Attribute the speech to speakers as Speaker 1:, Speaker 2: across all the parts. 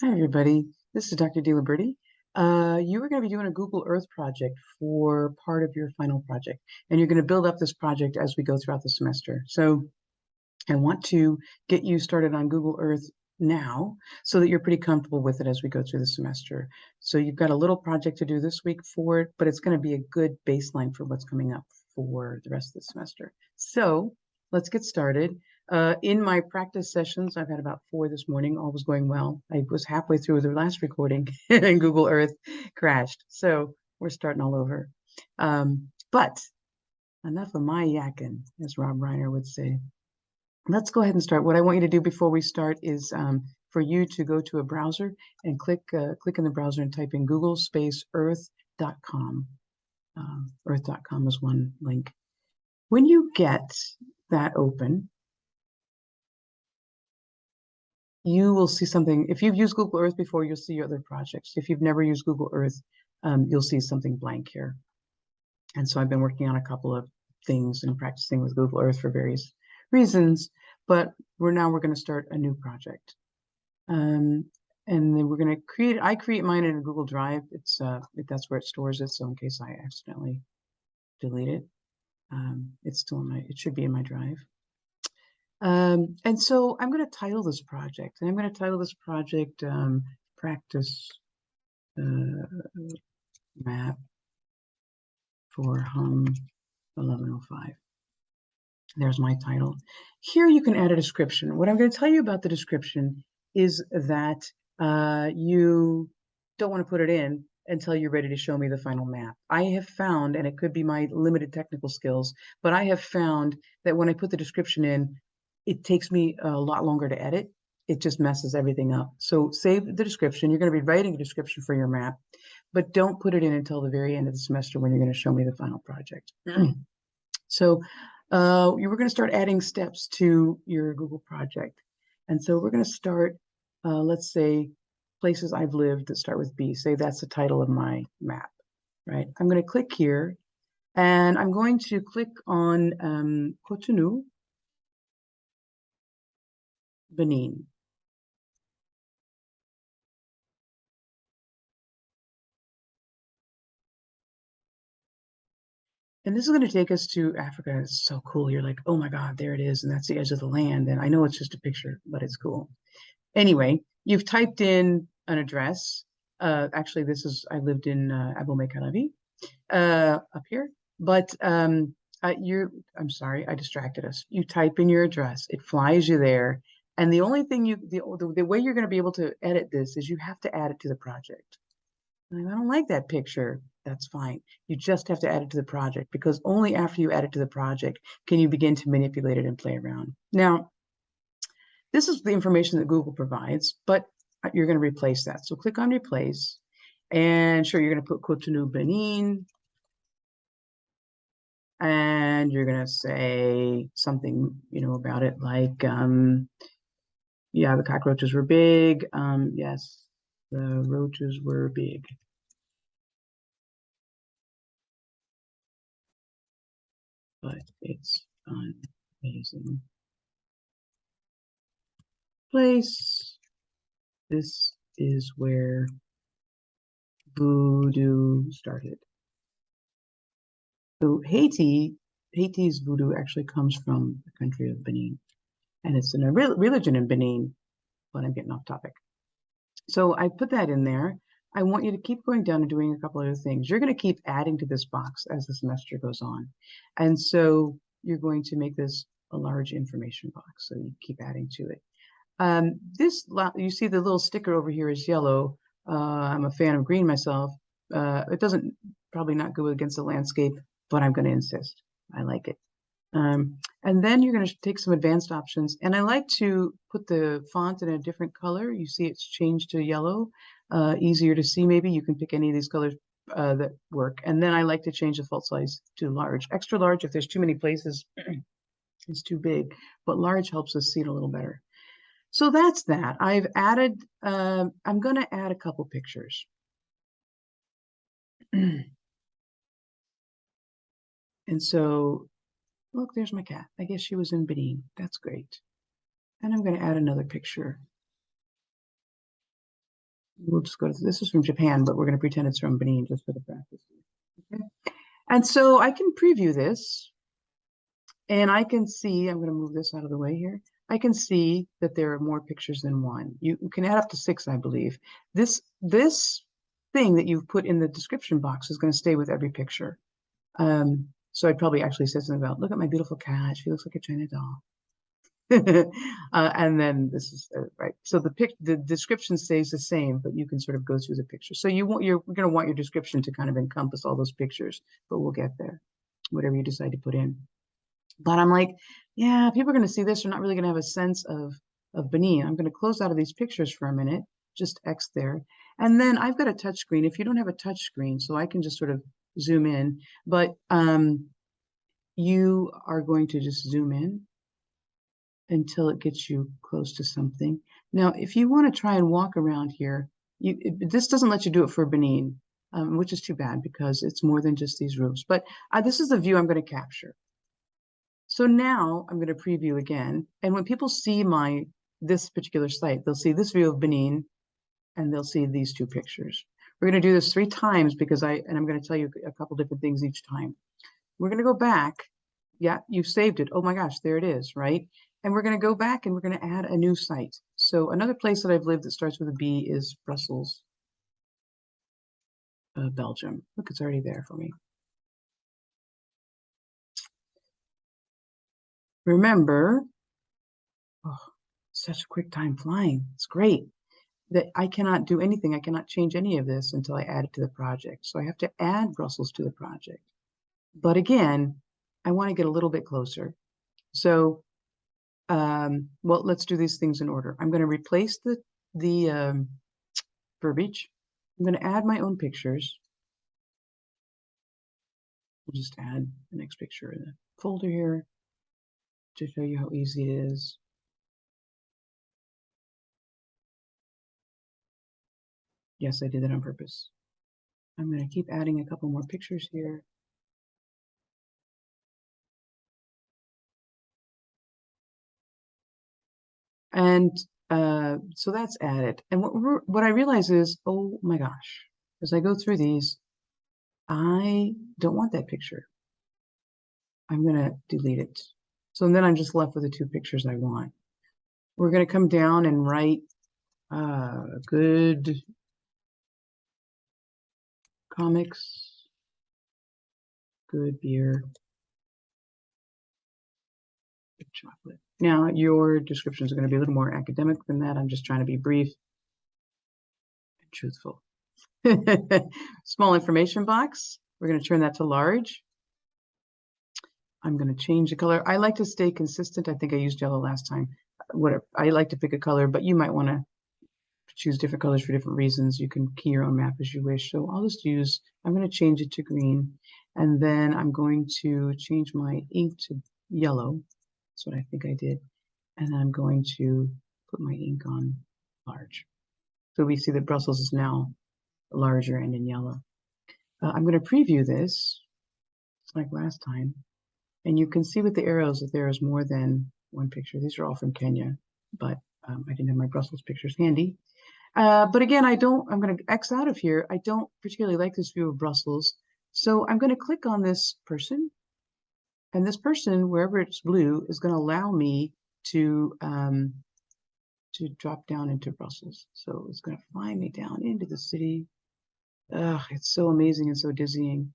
Speaker 1: Hi, everybody. This is Dr. DeLiberti. You are going to be doing a Google Earth project for part of your final project, and you're going to build up this project as we go throughout the semester. So I want to get you started on Google Earth now so that you're pretty comfortable with it as we go through the semester. So you've got a little project to do this week for it, but it's going to be a good baseline for what's coming up for the rest of the semester. So let's get started. In my practice sessions, I've had about 4 this morning. All was going well. I was halfway through the last recording and Google Earth crashed. So we're starting all over. But enough of my yakking, as Rob Reiner would say. Let's go ahead and start. What I want you to do before we start is for you to go to a browser and click in the browser and type in Google space earth.com. Earth.com is one link. When you get that open, you will see something. If you've used Google Earth before, you'll see your other projects. If you've never used Google Earth, you'll see something blank here. And so I've been working on a couple of things and practicing with Google Earth for various reasons, but we're going to start a new project. And then we're going to I create mine in a Google Drive. That's where it stores it. So in case I accidentally delete it, it's still it should be in my drive. And so I'm going to title this project, and I'm going to title this project Practice Map for Hum 1105. There's my title. Here you can add a description. What I'm going to tell you about the description is that you don't want to put it in until you're ready to show me the final map. I have found, and it could be my limited technical skills, but I have found that when I put the description in, it takes me a lot longer to edit. It just messes everything up. So save the description. You're going to be writing a description for your map, but don't put it in until the very end of the semester when you're going to show me the final project. So you were going to start adding steps to your Google project. And so we're going to start, let's say, places I've lived that start with B. Say that's the title of my map, right? I'm going to click here, and I'm going to click on Cotonou, Benin. And this is going to take us to Africa. It's so cool. You're like, oh my God, there it is. And that's the edge of the land. And I know it's just a picture, but it's cool. Anyway, you've typed in an address. Actually, I lived in Abomey Calavi up here, but I'm sorry, I distracted us. You type in your address, it flies you there. And the only thing the way you're going to be able to edit this is you have to add it to the project. And I don't like that picture. That's fine. You just have to add it to the project because only after you add it to the project can you begin to manipulate it and play around. Now, this is the information that Google provides, but you're going to replace that. So click on replace, and sure, you're going to put Cotonou, Benin, and you're going to say something, about it like, yeah, the cockroaches were big. Yes, the roaches were big. But it's an amazing place. This is where voodoo started. So Haiti's voodoo actually comes from the country of Benin, and it's a religion in Benin, but I'm getting off topic. So I put that in there. I want you to keep going down and doing a couple other things. You're going to keep adding to this box as the semester goes on. And so you're going to make this a large information box. So you keep adding to it. You see the little sticker over here is yellow. I'm a fan of green myself. It doesn't probably not go against the landscape, but I'm going to insist. I like it. And then you're going to take some advanced options. And I like to put the font in a different color. You see it's changed to yellow, easier to see maybe. You can pick any of these colors that work. And then I like to change the font size to large. Extra large, if there's too many places, it's too big. But large helps us see it a little better. So that's that. I've added, I'm going to add a couple pictures. And so, look, there's my cat. I guess she was in Benin. That's great. And I'm going to add another picture. We'll just go to, this is from Japan, but we're going to pretend it's from Benin just for the practice. Okay. And so I can preview this and I can see, I'm going to move this out of the way here. I can see that there are more pictures than one. You can add up to 6, I believe. This thing that you've put in the description box is going to stay with every picture. So I'd probably actually say something about, look at my beautiful cat. She looks like a China doll. And then this is right. So the description stays the same, but you can sort of go through the pictures. So you're going to want your description to kind of encompass all those pictures, but we'll get there, whatever you decide to put in. But I'm like, yeah, people are going to see this. They're not really going to have a sense of Benin. I'm going to close out of these pictures for a minute, just X there. And then I've got a touch screen. If you don't have a touch screen, so I can just sort of zoom in, but you are going to just zoom in until it gets you close to something. Now, if you want to try and walk around here, this doesn't let you do it for Benin, which is too bad because it's more than just these roofs. But this is the view I'm going to capture. So now I'm going to preview again. And when people see this particular site, they'll see this view of Benin and they'll see these 2 pictures. We're going to do this 3 times because I'm going to tell you a couple different things each time. We're going to go back. Yeah, you've saved it. Oh my gosh, there it is, right? And we're going to go back and we're going to add a new site. So another place that I've lived that starts with a B is Brussels, Belgium. Look, it's already there for me. Remember, oh, such a quick time flying. It's great that I cannot do anything. I cannot change any of this until I add it to the project. So I have to add Brussels to the project. But again, I want to get a little bit closer. So, well, let's do these things in order. I'm going to replace the verbiage. I'm going to add my own pictures. We'll just add the next picture in the folder here to show you how easy it is. Yes, I did that on purpose. I'm going to keep adding a couple more pictures here. And so that's added. And what I realize is, oh my gosh, as I go through these, I don't want that picture. I'm going to delete it. So then I'm just left with the 2 pictures I want. We're going to come down and write good comics, good beer, good chocolate. Now, your descriptions are going to be a little more academic than that. I'm just trying to be brief and truthful. Small information box. We're going to turn that to large. I'm going to change the color. I like to stay consistent. I think I used yellow last time. Whatever. I like to pick a color, but you might want to choose different colors for different reasons. You can key your own map as you wish. So I'll just I'm going to change it to green. And then I'm going to change my ink to yellow. That's what I think I did. And I'm going to put my ink on large. So we see that Brussels is now larger and in yellow. I'm going to preview this like last time. And you can see with the arrows that there is more than one picture. These are all from Kenya, but I didn't have my Brussels pictures handy. But again, I'm going to X out of here. I don't particularly like this view of Brussels. So I'm going to click on this person. And this person, wherever it's blue, is going to allow me to drop down into Brussels. So it's going to fly me down into the city. It's so amazing and so dizzying.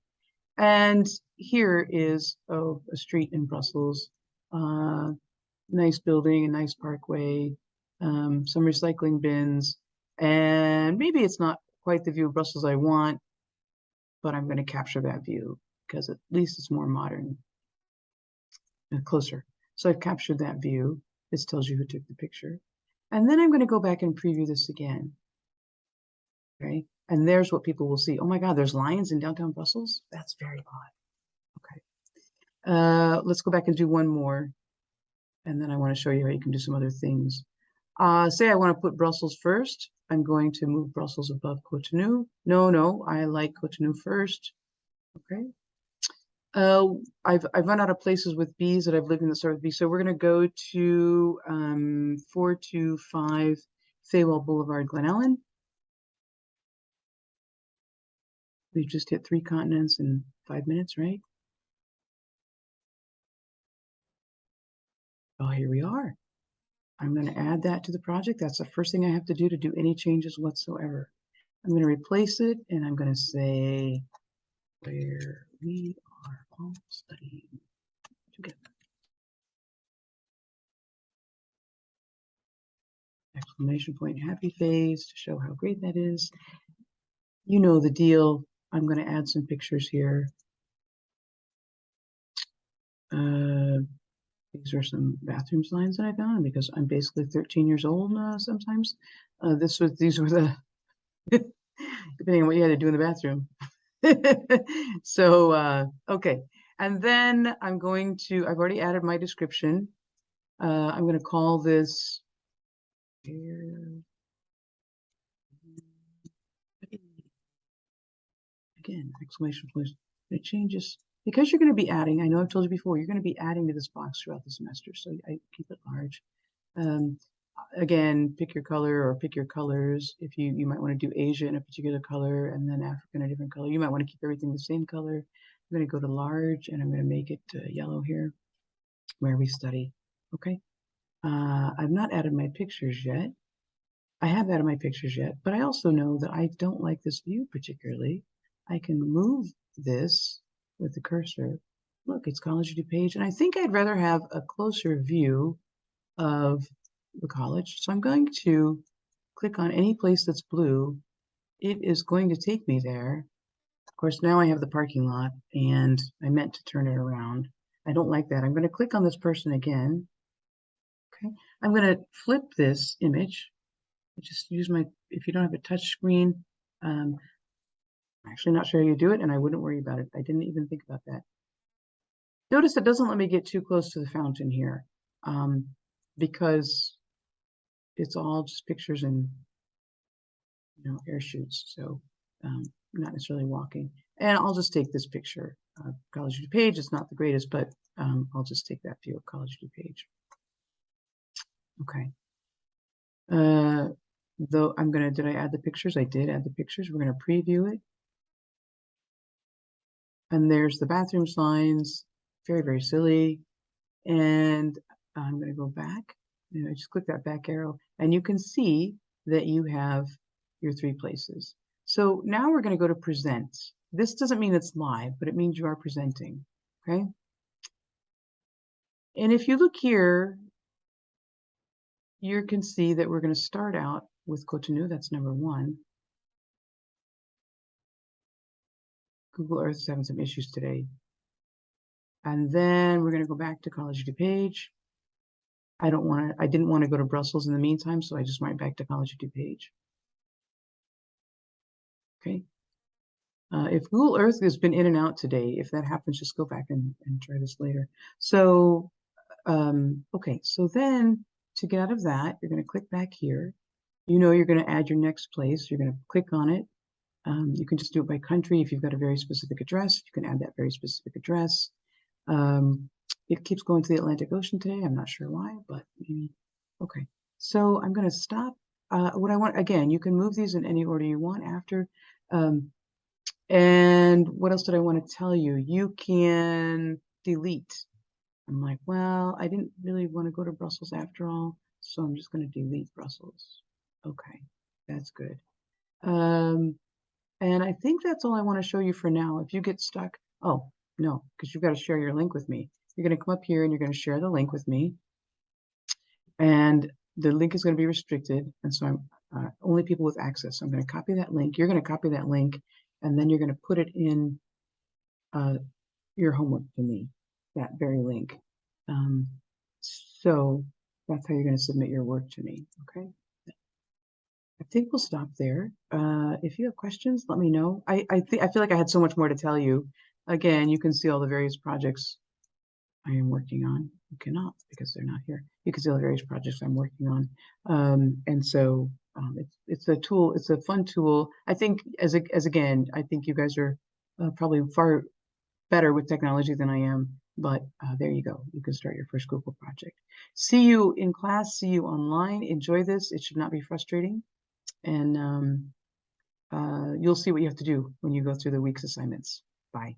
Speaker 1: And here is a street in Brussels. Nice building, a nice parkway, some recycling bins. And maybe it's not quite the view of Brussels I want, but I'm going to capture that view because at least it's more modern and closer. So I've captured that view. This tells you who took the picture. And then I'm going to go back and preview this again. Okay. And there's what people will see. Oh my God, there's lions in downtown Brussels? That's very odd. Okay. Let's go back and do one more. And then I want to show you how you can do some other things. Say I want to put Brussels first. I'm going to move Brussels above Cotonou. No, I like Cotonou first. Okay. I've run out of places with B's that I've lived in that start with B. So we're going to go to 425 Fawell Boulevard, Glen Ellen. We've just hit 3 continents in 5 minutes, right? Oh, here we are. I'm going to add that to the project. That's the first thing I have to do any changes whatsoever. I'm going to replace it, and I'm going to say where we are all studying together. Exclamation point, happy face to show how great that is. You know the deal. I'm going to add some pictures here. These are some bathroom signs that I found because I'm basically 13 years old sometimes. These were the, depending on what you had to do in the bathroom. So, okay. And then I'm going to, I've already added my description. I'm going to call this here. Again, exclamation point. It changes because you're going to be adding. I know I've told you before, you're going to be adding to this box throughout the semester. So I keep it large. Again, pick your color or pick your colors. If you might want to do Asia in a particular color and then Africa in a different color. You might want to keep everything the same color. I'm going to go to large and I'm going to make it yellow here where we study. Okay. I've not added my pictures yet. I have added my pictures yet, but I also know that I don't like this view particularly. I can move this with the cursor. Look, it's College DuPage, and I think I'd rather have a closer view of the college. So I'm going to click on any place that's blue. It is going to take me there. Of course, now I have the parking lot, and I meant to turn it around. I don't like that. I'm going to click on this person again. Okay, I'm going to flip this image. Just use my, if you don't have a touch screen, I'm actually not sure how you do it, and I wouldn't worry about it. I didn't even think about that. Notice it doesn't let me get too close to the fountain here because it's all just pictures and air shoots, so not necessarily walking. And I'll just take this picture. College DuPage, it's not the greatest, but I'll just take that view of College DuPage. Okay. Though I'm gonna, did I add the pictures? I did add the pictures. We're gonna preview it. And there's the bathroom signs, very, very silly. And I'm gonna go back. I just click that back arrow and you can see that you have your 3 places. So now we're gonna go to present. This doesn't mean it's live, but it means you are presenting, okay? And if you look here, you can see that we're gonna start out with Cotonou, that's number 1. Google Earth is having some issues today. And then we're gonna go back to College DuPage. I didn't want to go to Brussels in the meantime, so I just went back to College DuPage. Okay. If Google Earth has been in and out today, if that happens, just go back and try this later. So, okay, so then to get out of that, you're going to click back here. You're going to add your next place. You're going to click on it. You can just do it by country. If you've got a very specific address, you can add that very specific address. It keeps going to the Atlantic Ocean today. I'm not sure why, but maybe. Okay, so I'm going to stop. What I want, again, you can move these in any order you want after. And what else did I want to tell you? You can delete. I'm like, well, I didn't really want to go to Brussels after all, so I'm just going to delete Brussels. Okay, that's good. And I think that's all I want to show you for now. If you get stuck, oh, no, because you've got to share your link with me. You're going to come up here and you're going to share the link with me. And the link is going to be restricted. And so I'm only people with access. So I'm going to copy that link. You're going to copy that link, and then you're going to put it in your homework to me, that very link. So that's how you're going to submit your work to me. Okay. I think we'll stop there. If you have questions, let me know. I feel like I had so much more to tell you. Again, you can see all the various projects I am working on. You cannot because they're not here. You can see all the various projects I'm working on. And so it's a tool. It's a fun tool. I think as again, I think you guys are probably far better with technology than I am. But there you go. You can start your first Google project. See you in class. See you online. Enjoy this. It should not be frustrating. And you'll see what you have to do when you go through the week's assignments. Bye.